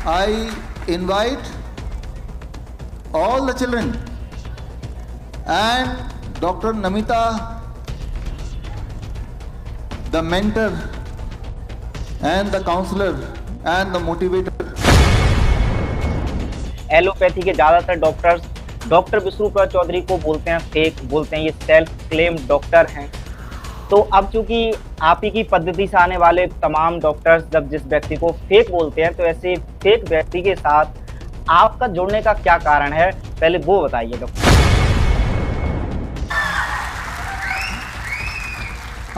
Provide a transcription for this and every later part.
I invite all the children and Dr. Namita, the mentor and the counselor and the motivator. Allopathy के ज्यादातर doctors doctor Bishnu Prasad Chaudhary को बोलते हैं fake, बोलते हैं ये सेल्फ क्लेम डॉक्टर हैं। तो अब चूंकि आप ही की पद्धति से आने वाले तमाम डॉक्टर्स जब जिस व्यक्ति को फेक बोलते हैं, तो ऐसे फेक व्यक्ति के साथ आपका जुड़ने का क्या कारण है, पहले वो बताइए डॉक्टर।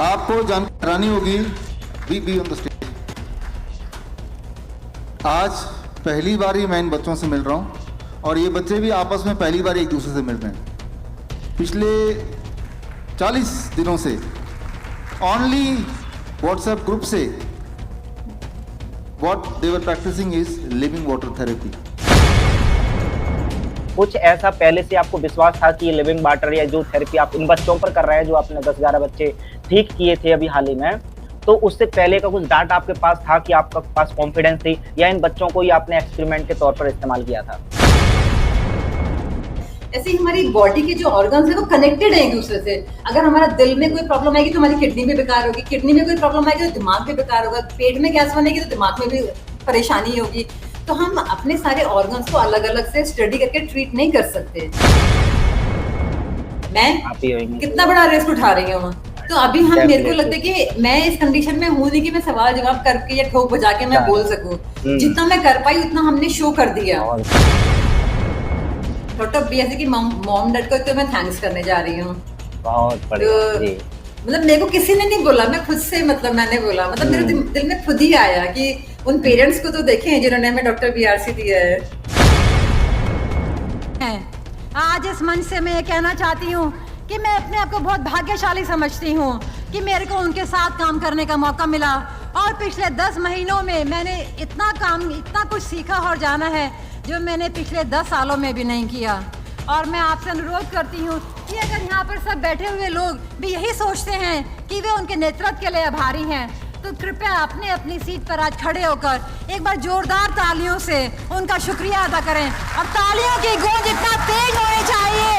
आपको जानकारी होगी बी ऑन द स्टेज। आज पहली बार ही मैं इन बच्चों से मिल रहा हूं और ये बच्चे भी आपस में पहली बार एक दूसरे से मिल रहे हैं। पिछले 40 दिनों से ओनली व्हाट्सएप ग्रुप से what they were practising is living water therapy. कुछ ऐसा पहले से आपको विश्वास था कि ये लिविंग वाटर या जो थेरेपी आप इन बच्चों पर कर रहे हैं, जो आपने 10-11 बच्चे ठीक किए थे अभी हाल ही में, तो उससे पहले का कुछ डाटा आपके पास था कि आपका पास कॉन्फिडेंस थी, या इन बच्चों को ही आपने एक्सपेरिमेंट के तौर पर इस्तेमाल किया था? ऐसे ही हमारी बॉडी के जो ऑर्गन्स है वो कनेक्टेड है एक दूसरे से। अगर हमारा दिल में कोई प्रॉब्लम आएगी तो हमारी किडनी भी बेकार होगी, किडनी में कोई प्रॉब्लम आएगी तो दिमाग भी बेकार होगा, पेट में गैस बनेगी तो दिमाग में भी परेशानी होगी। तो हम अपने सारे ऑर्गन्स को अलग अलग से स्टडी करके ट्रीट नहीं कर सकते। मैं कितना बड़ा रिस्क उठा रही हूँ। तो अभी हम मेरे को लगता है कि मैं इस कंडीशन में हूँ नहीं कि मैं सवाल जवाब करके या ठोक बजा के मैं बोल सकूं। जितना मैं कर पाई उतना हमने शो कर दिया। डॉक्टर बीएससी की मॉम डैड को तो मैं थैंक्स करने जा रही हूँ। बहुत बढ़िया। मतलब मेरे को किसी ने नहीं बोला, मैं खुद से मैंने बोला, मेरे दिल में खुद ही आया कि उन पेरेंट्स को तो देखें जिन्होंने हमें डॉक्टर बीआरसी दिया है। आज इस मंच से मैं ये कहना चाहती हूँ कि मैं अपने आप को बहुत भाग्यशाली समझती हूँ कि मेरे को उनके साथ काम करने का मौका मिला, और पिछले 10 महीनों में मैंने इतना कुछ सीखा और जाना है जो मैंने पिछले 10 सालों में भी नहीं किया। और मैं आपसे अनुरोध करती हूँ कि अगर यहाँ पर सब बैठे हुए लोग भी यही सोचते हैं कि वे उनके नेतृत्व के लिए आभारी हैं, तो कृपया अपने अपनी सीट पर आज खड़े होकर एक बार जोरदार तालियों से उनका शुक्रिया अदा करें। और तालियों की गूंज इतना तेज होनी चाहिए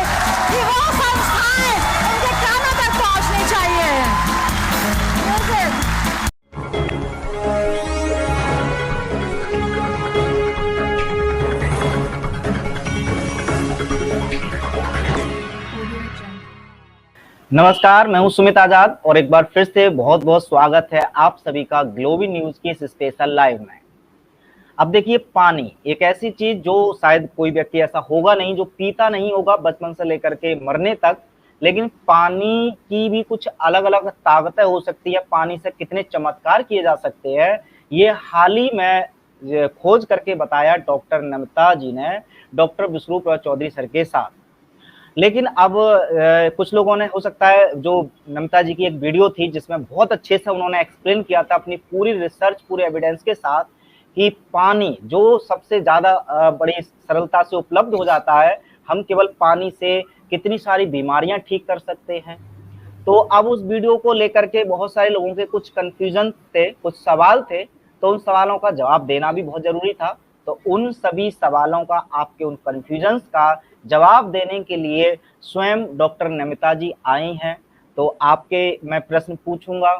कि वो संस्थाएं उनके कानों तक पहुंचनी चाहिए। नमस्कार, मैं हूं सुमित आजाद और एक बार फिर से बहुत बहुत स्वागत है आप सभी का ग्लोबी न्यूज की इस स्पेशल लाइव में। अब देखिए, पानी एक ऐसी चीज जो शायद कोई व्यक्ति ऐसा होगा नहीं जो पीता नहीं होगा बचपन से लेकर के मरने तक, लेकिन पानी की भी कुछ अलग अलग ताकतें हो सकती है, पानी से कितने चमत्कार किए जा सकते हैं, ये हाल ही में खोज करके बताया डॉक्टर नमिता जी ने डॉक्टर विष्णुप्रसाद चौधरी सर के साथ। लेकिन अब कुछ लोगों ने, हो सकता है, जो नमिता जी की एक वीडियो थी जिसमें बहुत अच्छे से उन्होंने एक्सप्लेन किया था अपनी पूरी रिसर्च, पूरे एविडेंस के साथ, कि पानी जो सबसे ज्यादा बड़ी सरलता से उपलब्ध हो जाता है, हम केवल पानी से कितनी सारी बीमारियां ठीक कर सकते हैं। तो अब उस वीडियो को लेकर के बहुत सारे लोगों के कुछ कंफ्यूजन थे, कुछ सवाल थे, तो उन सवालों का जवाब देना भी बहुत जरूरी था। तो उन सभी सवालों का, आपके उन कंफ्यूजन्स का जवाब देने के लिए स्वयं डॉक्टर नमिता जी आई हैं। तो आपके मैं प्रश्न पूछूंगा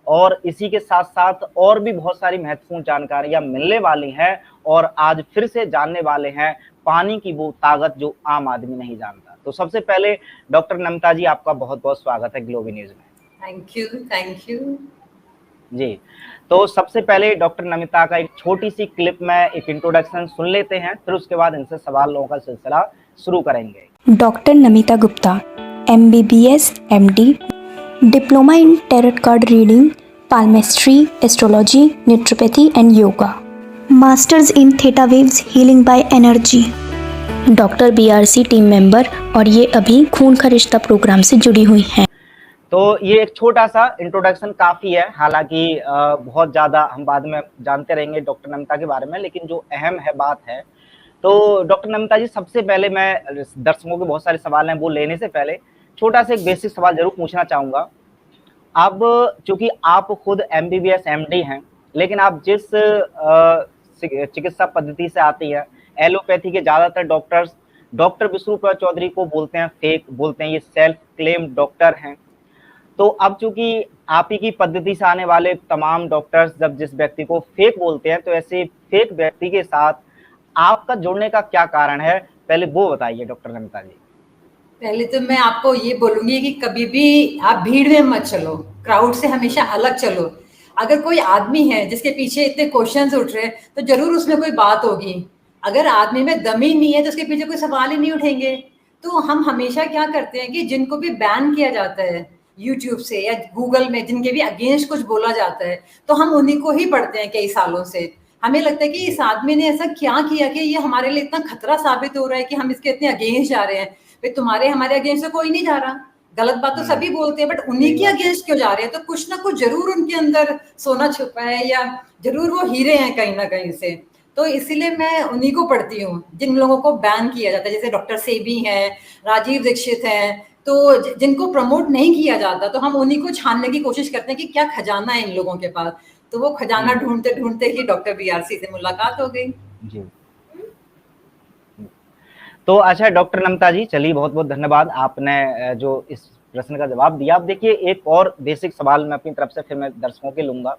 और इसी के साथ साथ और भी बहुत सारी महत्वपूर्ण जानकारियां मिलने वाली हैं, और आज फिर से जानने वाले हैं पानी की वो ताकत जो आम आदमी नहीं जानता। तो सबसे पहले डॉक्टर नमिता जी, आपका बहुत बहुत स्वागत है ग्लोबी न्यूज में। थैंक यू जी। तो सबसे पहले डॉक्टर नमिता का एक छोटी सी क्लिप में एक इंट्रोडक्शन सुन लेते हैं, फिर उसके बाद इनसे सवालों का सिलसिला शुरू करेंगे। Doctor Namita Gupta, MBBS MD, diploma in tarot card reading, palmistry, astrology, naturopathy and yoga, masters in theta waves healing by energy, doctor BRC team member, और ये अभी खून का रिश्ता प्रोग्राम से जुड़ी हुई हैं। तो ये एक छोटा सा इंट्रोडक्शन काफी है, हालांकि बहुत ज्यादा हम बाद में जानते रहेंगे डॉक्टर नमिता के बारे में, लेकिन जो अहम है बात है, तो डॉक्टर नमिता जी, सबसे पहले मैं दर्शकों के बहुत सारे सवाल हैं वो लेने से पहले छोटा सा एक बेसिक सवाल जरूर पूछना चाहूंगा। अब चूंकि आप खुद MBBS MD हैं, लेकिन आप जिस चिकित्सा पद्धति से आती है। एलोपैथी के ज्यादातर डॉक्टर्स डॉक्टर विष्णुप्रसाद चौधरी को बोलते हैं फेक, बोलते हैं ये सेल्फ क्लेम डॉक्टर हैं। तो अब चूंकि आप ही की पद्धति से आने वाले तमाम डॉक्टर्स जब जिस व्यक्ति को फेक बोलते हैं, तो ऐसे फेक व्यक्ति के साथ आपका जुड़ने का क्या कारण है, पहले वो बताइए डॉक्टर नमिता जी। पहले तो मैं आपको ये बोलूंगी कि कभी भी आप भीड़ में मत चलो, क्राउड से हमेशा अलग चलो। अगर कोई आदमी है जिसके पीछे इतने क्वेश्चंस उठ रहे हैं तो जरूर उसमें कोई बात होगी। अगर आदमी में दम ही नहीं है तो उसके पीछे कोई सवाल ही नहीं उठेंगे। तो हम हमेशा क्या करते हैं कि जिनको भी बैन किया जाता है यूट्यूब से या गूगल में, जिनके भी अगेंस्ट कुछ बोला जाता है, तो हम उन्हीं को ही पढ़ते हैं कई सालों से। हमें लगता है कि इस आदमी ने ऐसा क्या किया कि ये हमारे लिए इतना खतरा साबित हो रहा है कि हम इसके इतने अगेंस्ट जा रहे हैं। भाई तुम्हारे हमारे अगेंस्ट तो कोई नहीं जा रहा, गलत बात तो सभी बोलते हैं, बट उन्हीं के अगेंस्ट क्यों जा रहे हैं? तो कुछ ना कुछ जरूर उनके अंदर सोना छुपा है या जरूर वो हीरे हैं कहीं ना कहीं से। तो इसीलिए मैं उन्हीं को पढ़ती हूँ जिन लोगों को बैन किया जाता है, जैसे डॉक्टर सेबी हैं, राजीव दीक्षित हैं। तो जिनको प्रमोट नहीं किया जाता तो हम उन्हीं को छानने की कोशिश करते हैं कि क्या खजाना है इन लोगों के पास। तो वो खजाना ढूंढते ढूंढते ही डॉक्टर बीआरसी से मुलाकात हो गई जी। तो अच्छा डॉक्टर नमिता जी, चलिए बहुत बहुत धन्यवाद, आपने जो इस प्रश्न का जवाब दिया। अब देखिए एक और बेसिक सवाल मैं अपनी तरफ से फिर मैं दर्शकों के लूंगा।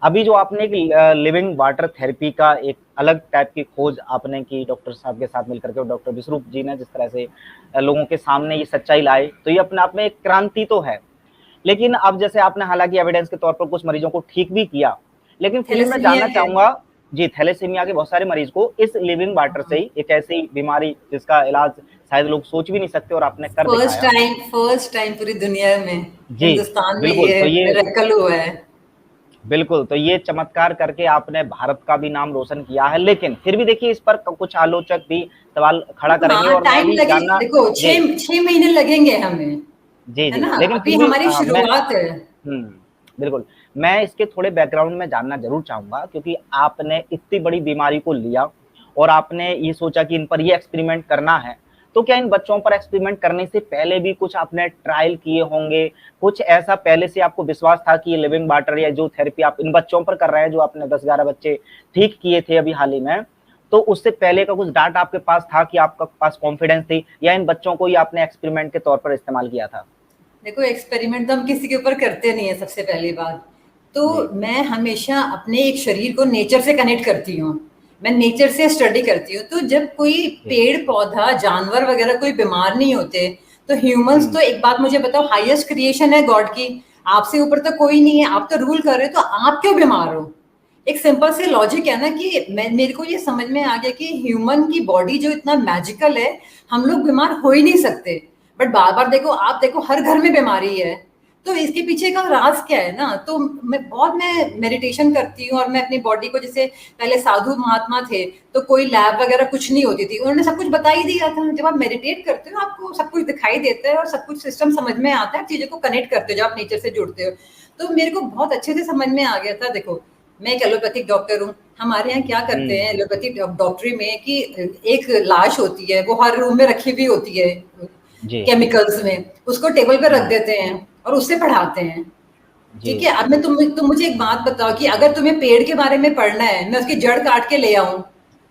अभी जो आपने एक लिविंग वाटर थेरेपी का एक अलग टाइप की खोज आपने की डॉक्टर साहब के साथ मिलकर के, और डॉक्टर विश्वरूप जी ने जिस तरह से लोगों के सामने ये सच्चाई लाई, तो ये अपने आप में एक क्रांति तो है। लेकिन अब जैसे आपने हालांकि एविडेंस के तौर पर कुछ मरीजों को ठीक भी किया, लेकिन फिर मैं जानना चाहूंगा जी, थैलेसीमिया के बहुत सारे मरीज को इस लिविंग वाटर से ही, एक ऐसी बीमारी जिसका इलाज शायद लोग सोच भी नहीं सकते और आपने कर दिखाया। फर्स्ट टाइम पूरी दुनिया में, जी हिंदुस्तान में बिल्कुल, तो ये मिरेकल हुआ है। बिल्कुल, तो ये चमत्कार करके आपने भारत का भी नाम रोशन किया है। लेकिन फिर भी देखिए इस पर कुछ आलोचक भी सवाल खड़ा करेंगे और टाइम लगेगा, देखो 6 महीने लगेंगे हमें जी जी, लेकिन अभी हमारी शुरुआत है। बिल्कुल, मैं इसके थोड़े बैकग्राउंड में जानना जरूर चाहूंगा, क्योंकि आपने इतनी बड़ी बीमारी को लिया और आपने ये सोचा कि इन पर ये एक्सपेरिमेंट करना है। तो क्या इन बच्चों पर एक्सपेरिमेंट करने से पहले भी कुछ आपने ट्रायल किए होंगे, कुछ ऐसा पहले से आपको विश्वास था कि ये लिविंग वाटर या जो थेरेपी आप इन बच्चों पर कर रहे हैं, जो आपने 10-11 बच्चे ठीक किए थे अभी हाल ही में, तो उससे पहले का कुछ डाटा आपके पास था कि आपका पास कॉन्फिडेंस थी, या इन बच्चों को ही आपने एक्सपेरिमेंट के तौर पर इस्तेमाल किया था? देखो एक्सपेरिमेंट तो हम किसी के ऊपर करते नहीं है, सबसे पहली बात तो मैं हमेशा अपने एक शरीर को नेचर से कनेक्ट करती हूँ, मैं नेचर से स्टडी करती हूँ। तो जब कोई पेड़ पौधा जानवर वगैरह कोई बीमार नहीं होते, तो ह्यूमंस तो एक बात मुझे बताओ, हाईएस्ट क्रिएशन है गॉड की, आपसे ऊपर तो कोई नहीं है, आप तो रूल कर रहे हो, तो आप क्यों बीमार हो? एक सिंपल से लॉजिक है ना कि मेरे को ये समझ में आ गया कि ह्यूमन की बॉडी जो इतना मैजिकल है, हम लोग बीमार हो ही नहीं सकते। बट बार बार देखो, आप देखो हर घर में बीमारी है, तो इसके पीछे का राज क्या है ना। तो मैं मेडिटेशन करती हूँ और मैं अपनी बॉडी को, जैसे पहले साधु महात्मा थे तो कोई लैब वगैरह कुछ नहीं होती थी, उन्होंने सब कुछ बता ही दिया था। जब आप मेडिटेट करते हो आपको सब कुछ दिखाई देता है और सब कुछ सिस्टम समझ में आता है, चीजों को कनेक्ट करते हो जब आप नेचर से जुड़ते हो। तो मेरे को बहुत अच्छे से समझ में आ गया था। देखो मैं एक एलोपैथिक डॉक्टर हूँ, हमारे यहाँ क्या करते हैं एलोपैथिक डॉक्टरी में कि एक लाश होती है, वो हर रूम में रखी हुई होती है केमिकल्स में, उसको टेबल पे रख देते हैं और उससे पढ़ाते हैं। ठीक है, अब मैं तुम मुझे एक बात बताओ कि अगर तुम्हें पेड़ के बारे में पढ़ना है, मैं उसकी जड़ काट के ले आऊं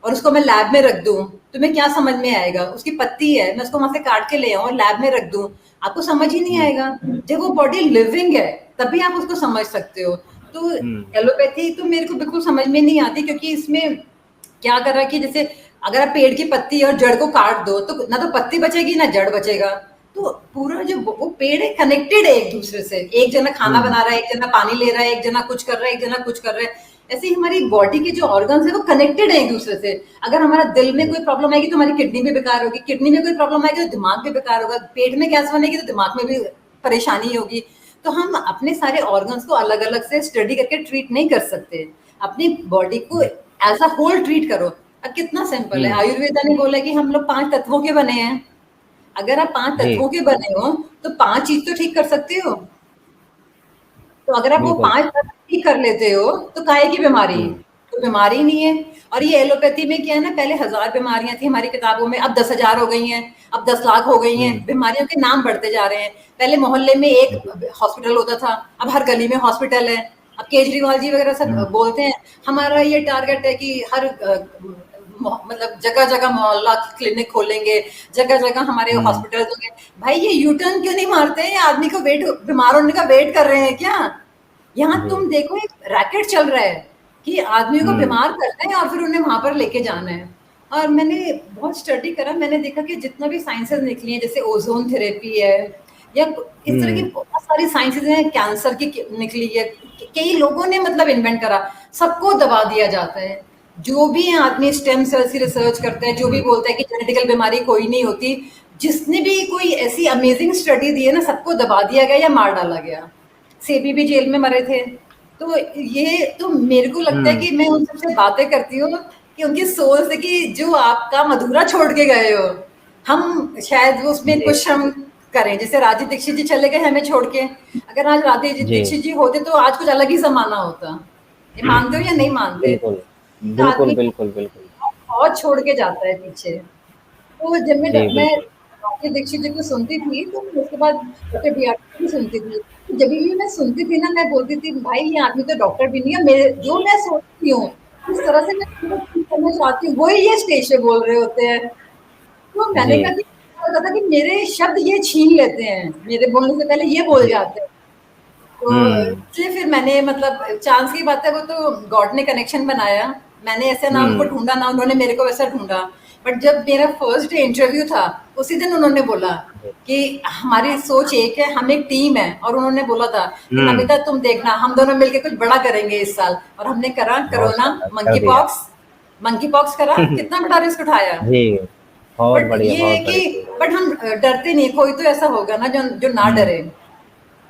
और उसको मैं लैब में रख दूं, तुम्हें क्या समझ में आएगा? उसकी पत्ती है, मैं उसको वहां से काट के ले आऊं और लैब में रख दूं, आपको समझ ही नहीं आएगा। जब वो बॉडी लिविंग है तभी आप उसको समझ सकते हो। तो एलोपैथी तो मेरे को बिल्कुल समझ में नहीं आती, क्योंकि इसमें क्या कर रहा है कि जैसे अगर आप पेड़ की पत्ती और जड़ को काट दो तो ना तो पत्ती बचेगी ना जड़ बचेगा। तो पूरा जो वो पेड़ है कनेक्टेड है एक दूसरे से, एक जना खाना बना रहा है, एक जना पानी ले रहा है, एक जना कुछ कर रहा है, एक जना कुछ कर रहा है। ऐसे ही हमारी बॉडी के जो ऑर्गन्स है वो कनेक्टेड है एक दूसरे से। अगर हमारा दिल में कोई प्रॉब्लम आएगी तो हमारी किडनी भी बेकार होगी, किडनी में कोई प्रॉब्लम आएगी तो दिमाग भी बेकार होगा, पेट में गैस बनेगी तो दिमाग में भी परेशानी होगी। तो हम अपने सारे ऑर्गन्स को अलग अलग से स्टडी करके ट्रीट नहीं कर सकते, अपनी बॉडी को एज अ होल ट्रीट करो। अब कितना सिंपल है, आयुर्वेदा ने बोला कि हम लोग 5 तत्वों के बने हैं। अगर आप 5 तत्वों के बने हो तो 5 चीज तो ठीक कर सकते हो। तो अगर आप वो 5 तत्व ठीक कर लेते हो तो काहे की बीमारी? तो बीमारी नहीं है। और ये एलोपैथी में क्या है ना, पहले 1000 बीमारियां थी हमारी किताबों में, अब 10,000 हो गई हैं, अब 10 लाख हो गई हैं। बीमारियों के नाम बढ़ते जा रहे हैं। पहले मोहल्ले में एक हॉस्पिटल होता था, अब हर गली में हॉस्पिटल है। अब केजरीवाल जी वगैरह सब बोलते हैं हमारा ये टारगेट है कि हर मतलब जगह जगह मोहल्ला क्लिनिक खोलेंगे, जगह जगह हमारे हॉस्पिटल होंगे। भाई ये यू टर्न क्यों नहीं मारते हैं? आदमी को बीमार होने का वेट कर रहे हैं क्या? यहाँ तुम देखो एक रैकेट चल रहा है कि आदमियों को बीमार करना है और फिर उन्हें वहां पर लेके जाना है। और मैंने बहुत स्टडी करा, मैंने देखा कि जितना भी साइंसेस निकली हैं, जैसे ओजोन थेरेपी है या इस तरह की बहुत सारी साइंसेस हैं, कैंसर की निकली है, कई लोगों ने मतलब इन्वेंट करा, सबको दबा दिया जाता है। जो भी आदमी स्टेम सेल्स की रिसर्च करता है, जो भी बोलता है कि जेनेटिकल बीमारी कोई नहीं होती, जिसने भी कोई ऐसी अमेजिंग स्टडी दी है ना, सबको दबा दिया गया या मार डाला गया। सेबी भी जेल में मरे थे। तो ये तो मेरे को लगता है कि मैं उन सबसे बातें करती हूँ कि उनकी सोच है कि जो आपका मधुरा छोड़ के गए हो, हम शायद उसमें कुछ हम करें। जैसे राजी दीक्षित जी चले गए हमें छोड़ के, अगर आज राजी दीक्षित जी होते तो आज कुछ अलग ही जमाना होता। ये मानते हो या नहीं मानते? बिल्कुल बिल्कुल बिल्कुल बिल्कुल बहुत छोड़ के जाता है पीछे। तो जब मैं बिल्कुल। राजी दीक्षित जी को सुनती थी तो उसके बाद डॉक्टर बी.आर. की सुनती थी। जब भी मैं सुनती थी ना, मैं बोलती थी भाई ये आदमी तो डॉक्टर भी नहीं है, मेरे जो मैं सोचती हूँ इस तरह से मैं करना चाहती हूँ, वही ये स्टेज पे बोल रहे होते हैं। तो मैंने कहा कि था कि मेरे शब्द ये छीन लेते हैं, मेरे बोलने से पहले ये बोल जाते हैं। तो इसलिए फिर मैंने मतलब चांस की बात है, वो तो गॉड ने कनेक्शन बनाया। मैंने ऐसे ना उनको ढूंढा, ना उन्होंने मेरे को वैसा ढूंढा। बट जब मेरा फर्स्ट डे इंटरव्यू था, उसी दिन उन्होंने बोला कि हमारी सोच एक है, हम एक टीम है। और उन्होंने बोला था कि नमिता तुम देखना, हम दोनों मिलकर कुछ बड़ा करेंगे इस साल। और हमने करा। कोरोना, मंकी पॉक्स करा, कितना बड़ा रिस्क उठाया। बहुत बढ़िया, ये है कि बट हम डरते नहीं। कोई तो ऐसा होगा ना जो ना डरे,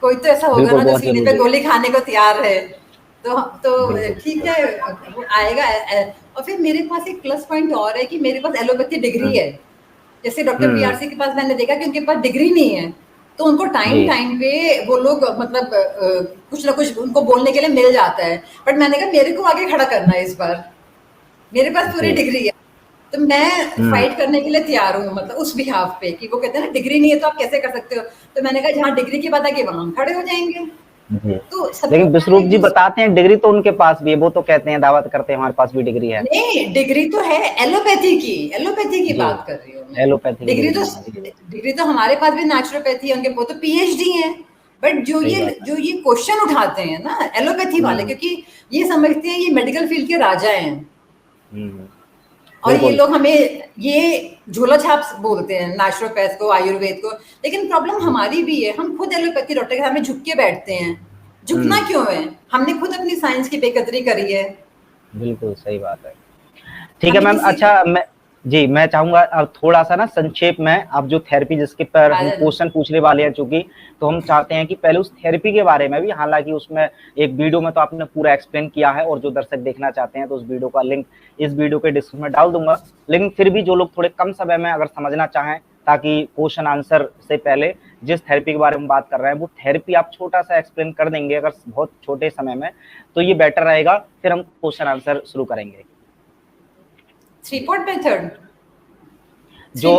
कोई तो ऐसा होगा ना जो सीने पे गोली खाने को तैयार है। तो ठीक है, आएगा। और फिर मेरे पास एक प्लस पॉइंट और है कि मेरे पास एलोपैथी डिग्री है। जैसे डॉक्टर बीआरसी के पास मैंने देखा कि उनके पास डिग्री नहीं है, तो उनको टाइम पे वो लोग मतलब कुछ ना कुछ उनको बोलने के लिए मिल जाता है। बट मैंने कहा मेरे को आगे खड़ा करना है इस बार, मेरे पास पूरी डिग्री है, तो मैं फाइट करने के लिए तैयार हूँ। मतलब उस बिहाफ पे कि वो कहते हैं ना डिग्री नहीं है तो आप कैसे कर सकते हो। तो मैंने कहा जहाँ डिग्री की बात है कि वहां हम खड़े हो जाएंगे। तो लेकिन विश्वरूप जी बताते हैं डिग्री तो उनके पास भी है, वो तो कहते हैं, दावत करते हैं हमारे पास भी डिग्री है। नहीं, डिग्री तो है एलोपैथी की बात कर रही हूँ मैं। एलोपैथी डिग्री तो हमारे पास भी नेचुरोपैथी है, उनके वो तो पीएचडी है। बट जो ये क्वेश्चन उठाते हैं ना एलोपैथी वाले, क्योंकि ये समझते हैं ये मेडिकल फील्ड के राजा हैं। और ये लोग हमें ये झोला छाप बोलते हैं नेचुरोपैथ को, आयुर्वेद को। लेकिन प्रॉब्लम हमारी भी है, हम खुद एलोपैथी डॉक्टर के सामने झुक के बैठते हैं। झुकना क्यों है? हमने खुद अपनी साइंस की बेकदरी करी है। बिल्कुल सही बात है। ठीक है मैम। अच्छा मैं चाहूंगा अब थोड़ा सा ना संक्षेप में, अब जो थेरेपी जिसके पर हम क्वेश्चन पूछने वाले हैं, चूंकि तो हम चाहते हैं कि पहले उस थेरेपी के बारे में भी, हालांकि उसमें एक वीडियो में तो आपने पूरा एक्सप्लेन किया है, और जो दर्शक देखना चाहते हैं तो उस वीडियो का लिंक इस वीडियो के डिस्क्रिप्शन में डाल दूंगा। लेकिन फिर भी जो लोग थोड़े कम समय में अगर समझना चाहें, ताकि क्वेश्चन आंसर से पहले जिस थेरेपी के बारे में बात कर रहे हैं वो थेरेपी आप छोटा सा एक्सप्लेन कर देंगे अगर बहुत छोटे समय में, तो ये बेटर रहेगा। फिर हम क्वेश्चन आंसर शुरू करेंगे। 3-पॉट मेथड जो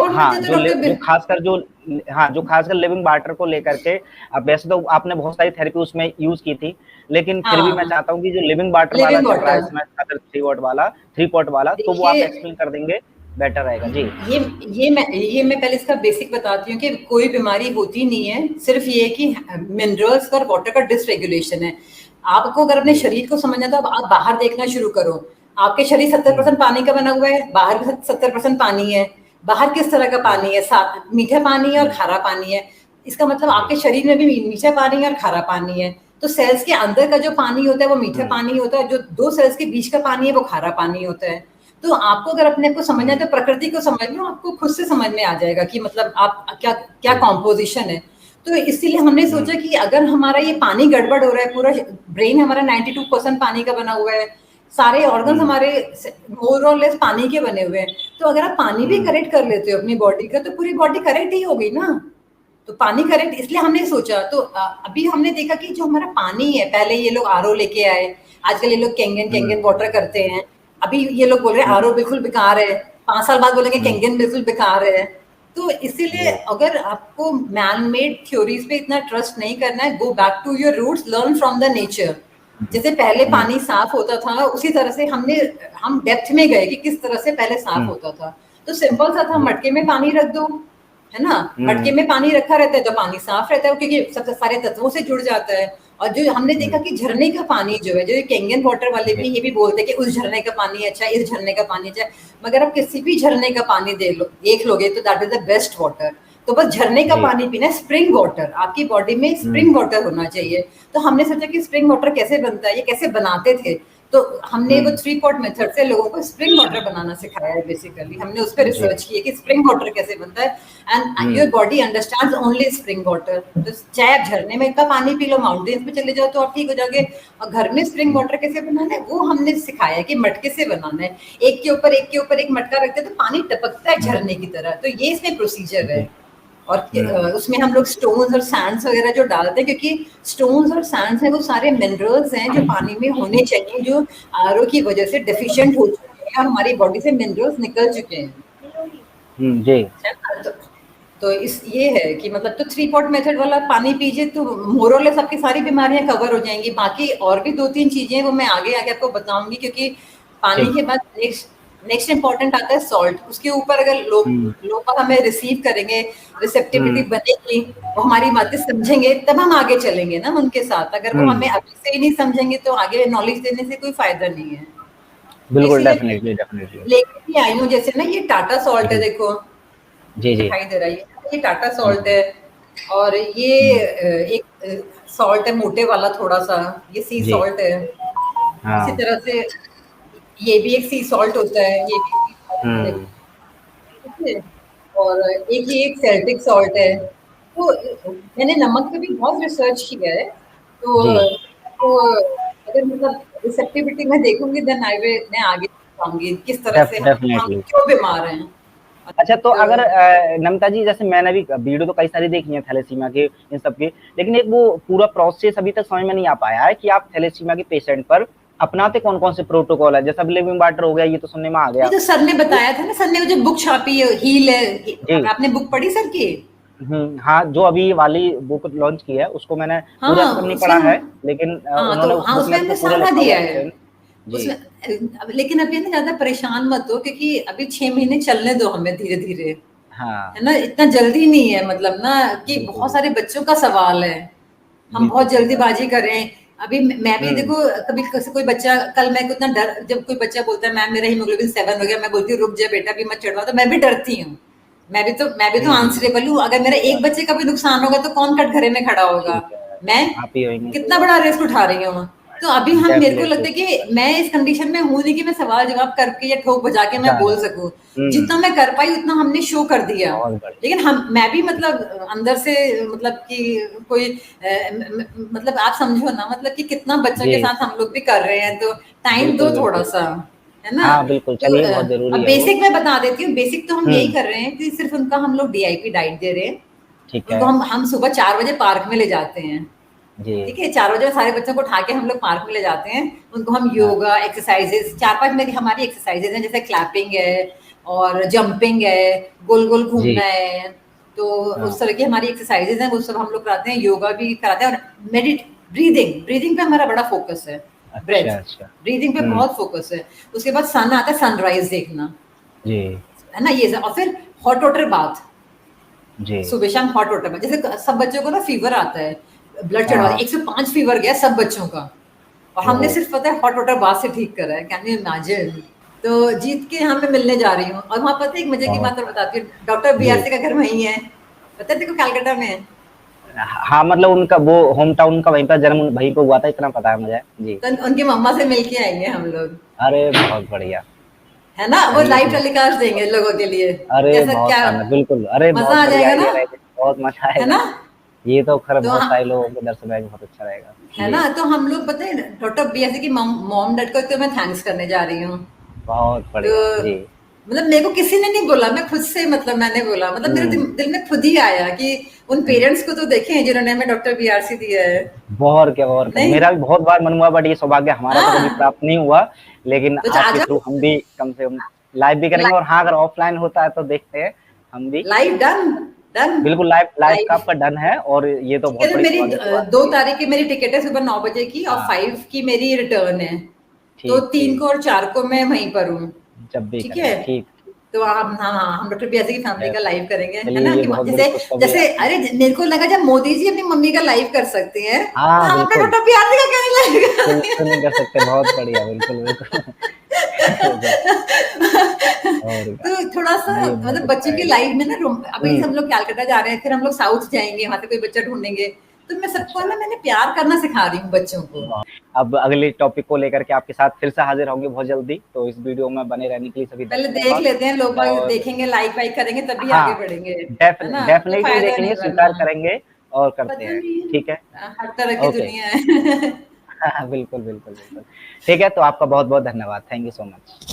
खासकर लिविंग वाटर को लेकर के, अब वैसे तो आपने बहुत सारी थेरेपी उसमें यूज की थी, लेकिन फिर भी मैं चाहता हूँ कि जो लिविंग वाटर वाला चल रहा है इसमें 3-पॉट वाला, तो वो आप एक्सप्लेन कर देंगे, बेटर रहेगा जी। ये मैं पहले इसका बेसिक बताती हूँ कि कोई बीमारी होती नहीं है, सिर्फ ये कि मिनरल्स और वाटर का डिसरेगुलेशन है। आपको अगर अपने शरीर को समझना तो आप बाहर देखना शुरू करो। आपके शरीर 70% पानी का बना हुआ है, बाहर भी 70% पानी है। बाहर किस तरह का पानी है? मीठा पानी है और खारा पानी है। इसका मतलब आपके शरीर में भी मीठा पानी है और खारा पानी है। तो सेल्स के अंदर का जो पानी होता है वो मीठा पानी होता है, जो दो सेल्स के बीच का पानी है वो खारा पानी होता है। तो आपको अगर अपने को समझना है तो प्रकृति को समझ लो, आपको खुद से समझ में आ जाएगा कि मतलब आप क्या कॉम्पोजिशन है। तो इसीलिए हमने सोचा कि अगर हमारा ये पानी गड़बड़ हो रहा है, पूरा ब्रेन हमारा 92% पानी का बना हुआ है, सारे ऑर्गन्स हमारे मोर और लेस पानी के बने हुए हैं, तो अगर आप पानी भी करेक्ट कर लेते हो अपनी बॉडी का, तो पूरी बॉडी करेक्ट ही हो गई ना। तो पानी करेक्ट, इसलिए हमने सोचा। तो अभी हमने देखा कि जो हमारा पानी है, पहले ये लोग आरओ लेके आए, आजकल ये लोग कैंगन वाटर करते हैं। अभी ये लोग बोल रहे हैं आरओ बिल्कुल बेकार है, 5 साल बाद बोलेंगे कैंगन बिल्कुल बेकार है। तो इसीलिए अगर आपको मैन मेड थ्योरीज पे इतना ट्रस्ट नहीं करना है, go back to your roots, learn from the nature. जैसे पहले पानी साफ होता था उसी तरह से हम डेप्थ में गए कि किस तरह से पहले साफ होता था। तो सिंपल सा था, मटके में पानी रख दो, है ना, मटके में पानी रखा रहता है तो पानी साफ रहता है क्योंकि सब सारे तत्वों से जुड़ जाता है। और जो हमने देखा कि झरने का पानी जो है, जो कैंगन वाटर वाले भी ये भी बोलते हैं कि उस झरने का पानी अच्छा है, इस झरने का पानी अच्छा है, मगर आप किसी भी झरने का पानी देख लोगे तो that is the best water. तो बस झरने का पानी पीना है, स्प्रिंग वाटर, आपकी बॉडी में स्प्रिंग वाटर होना चाहिए। तो हमने सोचा कि स्प्रिंग वाटर कैसे बनता है, ये कैसे बनाते थे, तो हमने वो 3 पॉट मेथड से लोगों को स्प्रिंग वाटर बनाना सिखाया है। बेसिकली हमने उस पर रिसर्च की है कि स्प्रिंग वाटर कैसे बनता है, and your body understands only spring water. तो चाहे आप झरने में का पानी पी लो, माउंटेन्स में चले जाओ तो आप ठीक हो जाओगे। और घर में स्प्रिंग वाटर कैसे बनाना है वो हमने सिखाया है कि मटके से बनाना है, एक के ऊपर एक मटका रखते हैं तो पानी टपकता है झरने की तरह। तो ये इसमें प्रोसीजर है। और उसमें हम लोग स्टोन्स और सैंड्स वगैरह जो डालते हैं, क्योंकि स्टोन्स और सैंड्स हैं वो सारे मिनरल्स हैं जो पानी में होने चाहिए, जो आरओ की वजह से डेफिशिएंट हो चुके हैं और हमारी बॉडी से मिनरल्स निकल चुके हैं। जी। तो इस ये है कि मतलब तो 3 पॉट मेथड वाला पानी पीजिए तो मोरलेस आपकी सारी बीमारियां कवर हो जाएंगी। बाकी और भी 2-3 चीजें वो मैं आगे आगे आपको बताऊंगी, क्योंकि पानी के बाद नेक्स्ट इंपॉर्टेंट आता है सॉल्ट। उसके ऊपर अगर लोग हमें रिसीव करेंगे, रिसेप्टिविटी बनेगी, वो हमारी बातें समझेंगे, तब हम आगे चलेंगे ना उनके साथ। अगर वो हमें अभी से ही नहीं समझेंगे तो आगे नॉलेज देने से कोई फायदा नहीं है। बिल्कुल, डेफिनेटली। लेके भी आई हूँ, जैसे ना ये टाटा सॉल्ट है, देखो जी। दिखाई दे रहा है, ये टाटा सॉल्ट है। और ये एक सॉल्ट है मोटे वाला थोड़ा सा, ये सी सॉल्ट है। इसी तरह से ये भी एक सी सॉल्ट होता है, ये भी ठीक है। और एक सेल्टिक सॉल्ट है। तो मैंने नमक पे भी बहुत रिसर्च किया है। तो अगर मतलब रिसेप्टिविटी में देखूंगी देन मैं आगे बताऊंगी किस तरह से हम क्यों बीमार हैं। अच्छा, तो अगर नमिता जी, जैसे मैंने भी वीडियो तो कई सारी देखी है थैलेसीमिया के इन सब के, लेकिन एक वो पूरा प्रोसेस अभी तक समझ में नहीं आ पाया है कि आप थैलेसीमिया के पेशेंट पर अपनाते कौन कौन से प्रोटोकॉल है। जैसा लिविंग वाटर हो गया, ये तो सुनने में आ गया। तो सर ने बताया था ना, सर ने जो बुक छापी है हील है, आपने बुक पढ़ी सर की? हाँ, जो अभी वाली बुक लॉन्च की है उसको मैंने पूरा तो नहीं पढ़ा है, लेकिन उन्होंने उसमें सारा दिया है। लेकिन अभी ना ज्यादा परेशान मत हो, क्योंकि अभी 6 महीने चलने दो हमें धीरे धीरे, है ना, इतना जल्दी नहीं है। मतलब ना कि बहुत सारे बच्चों का सवाल है, हम बहुत जल्दीबाजी कर रहे हैं। अभी मैं भी देखो, कभी कोई बच्चा, कल मैं कितना डर, जब कोई बच्चा बोलता है मैम मेरा हीमोग्लोबिन 7 हो गया, मैं बोलती हूँ रुक जा बेटा अभी मत चढ़वा, तो मैं भी डरती हूँ। मैं भी तो आंसरेबल हूँ। अगर मेरा एक बच्चे का भी नुकसान होगा तो कौन कटघरे में खड़ा होगा? मैं कितना बड़ा रिस्क उठा रही हूँ। तो अभी मेरे को लगता है कि मैं इस कंडीशन में हूँ नहीं कि मैं सवाल जवाब करके या ठोक बजा के मैं बोल सकूं। जितना मैं कर पाई उतना हमने शो कर दिया। लेकिन मैं भी मतलब अंदर से मतलब कि कोई मतलब आप समझो ना, मतलब कि कितना बच्चों के साथ हम लोग भी कर रहे हैं, तो टाइम दो थोड़ा सा, है ना। बिल्कुल, चलिए, बहुत जरूरी है। बेसिक मैं बता देती हूँ। बेसिक तो हम यही कर रहे हैं कि सिर्फ उनका हम लोग DIP डाइट दे रहे हैं। उनको हम सुबह 4 बजे पार्क में ले जाते हैं, ठीक है। 4 बजे सारे बच्चों को उठा के हम लोग पार्क में ले जाते हैं। उनको हम योगा एक्सरसाइजेस 4-5 में हमारी एक्सरसाइजेस हैं, जैसे क्लैपिंग है और जंपिंग है, गोल गोल घूमना है। तो उस तरह की हमारी एक्सरसाइजेस हैं, वो सब हम लोग कराते हैं। योगा भी कराते हैं और ब्रीदिंग पे हमारा बड़ा फोकस है। ब्रीदिंग पे बहुत फोकस है। उसके बाद सन आता है, सनराइज देखना, है ना, ये सब। और फिर हॉट वाटर बाथ, सुबह शाम हॉट वाटर बाथ। जैसे सब बच्चों को ना फीवर आता है, ब्लड चढ़ा 105 फीवर गया सब बच्चों का, और हमने सिर्फ पता है हॉट वाटर बाथ से ठीक करा है। Can you imagine? तो जीत के यहाँ पे मिलने जा रही हूँ। और वहाँ पता है एक मजे की बात और बताती हूँ, डॉक्टर BRC का घर वहीं है, पता है देखो, कलकत्ता में है। हाँ, मतलब उनका वो होम टाउन का वहीं पर जन्म वहीं पे हुआ था, इतना पता है मुझे जी। तो उनकी मम्मा से मिलके आएंगे हम लोग। अरे बहुत बढ़िया, है ना, वो लाइव टेलीकास्ट देंगे लोगों के लिए। अरे क्या बिल्कुल, अरे मजा आ जाएगा ना, बहुत मजा आएगा, है ना। ये तो खैर बहुत सारे लोगों के दर्शन आएंगे, बहुत अच्छा रहेगा, है ना। तो हम लोग पता है डॉक्टर BRC की मॉम डैड को तो मैं थैंक्स करने जा रही हूँ। बहुत बढ़िया जी। मतलब मेरे को किसी ने नहीं बोला, मैं खुद से, मतलब मैंने बोला, मतलब मेरे दिल में खुद ही आया कि उन पेरेंट्स को तो देखें जिन्होंने हमें डॉक्टर BRC दिया है। बहुत क्या मेरा भी बहुत बार मन हुआ, बट ये सौभाग्य हमारा तो कभी प्राप्त नहीं हुआ। लेकिन आपके थ्रू हम भी कम से कम लाइव भी करेंगे, और हाँ अगर ऑफलाइन होता है तो देखते हैं हम भी लाइव। Done, done. बिल्कुल लाइव लाइव का आपका डन है और ये तो बहुत बड़ी मेरी स्वागत की बात 2 तारीख की मेरी टिकट है सुबह 9 बजे की और हाँ। 5 की मेरी रिटर्न है। तो ठीक 3 ठीक को और 4 को मैं वहीं पर हूँ। जब भी ठीक करें है। ठीक तो हम डॉक्टर पियासी की फैमिली का लाइव करेंगे, है चलिए ना? ये कि बहुत बड़ी जैसे खुशखबरी जैसे आपकी। अरे मेरे को लगा जब मोदी जी अपनी मम्मी का लाइव कर सकते हैं तो हाँ हम अपने बिल्कुल डॉक्टर पियासी का क्यों नहीं लाइव बिल्कुल नहीं कर सकते बहुत बढ़िया बिल्कुल बिल्कुल और क्या, तो थोड़ा सा ये बहुत मतलब अच्छा बच्चे की आइडिया। लाइफ में ना अभी हम लोग कैलकाटा जा रहे हैं, फिर हम लोग साउथ जाएंगे, वहां से कोई बच्चा ढूंढेंगे। तो मैं सबको अच्छा ना मैंने प्यार करना सिखा रही हूँ बच्चों को। वाह। अब अगले टॉपिक को लेकर के आपके साथ फिर से हाजिर होंगे बहुत जल्दी, तो इस वीडियो में बने रहने के लिए सभी पहले दर्शकों देख का लेते हैं, लोग बाग और देखेंगे, लाइक वाइक करेंगे तभी आगे हाँ बढ़ेंगे, है ना? तो डेफिनेटली फायदा नहीं देखेंगे, वरना स्वीकार करेंगे और करते पता हैं। नहीं ठीक है हर तरह की ओके दुनिया है। बिल्कुल बिल्कुल बिल्कुल ठीक है, तो आपका बहुत बहुत धन्यवाद, थैंक यू सो मच।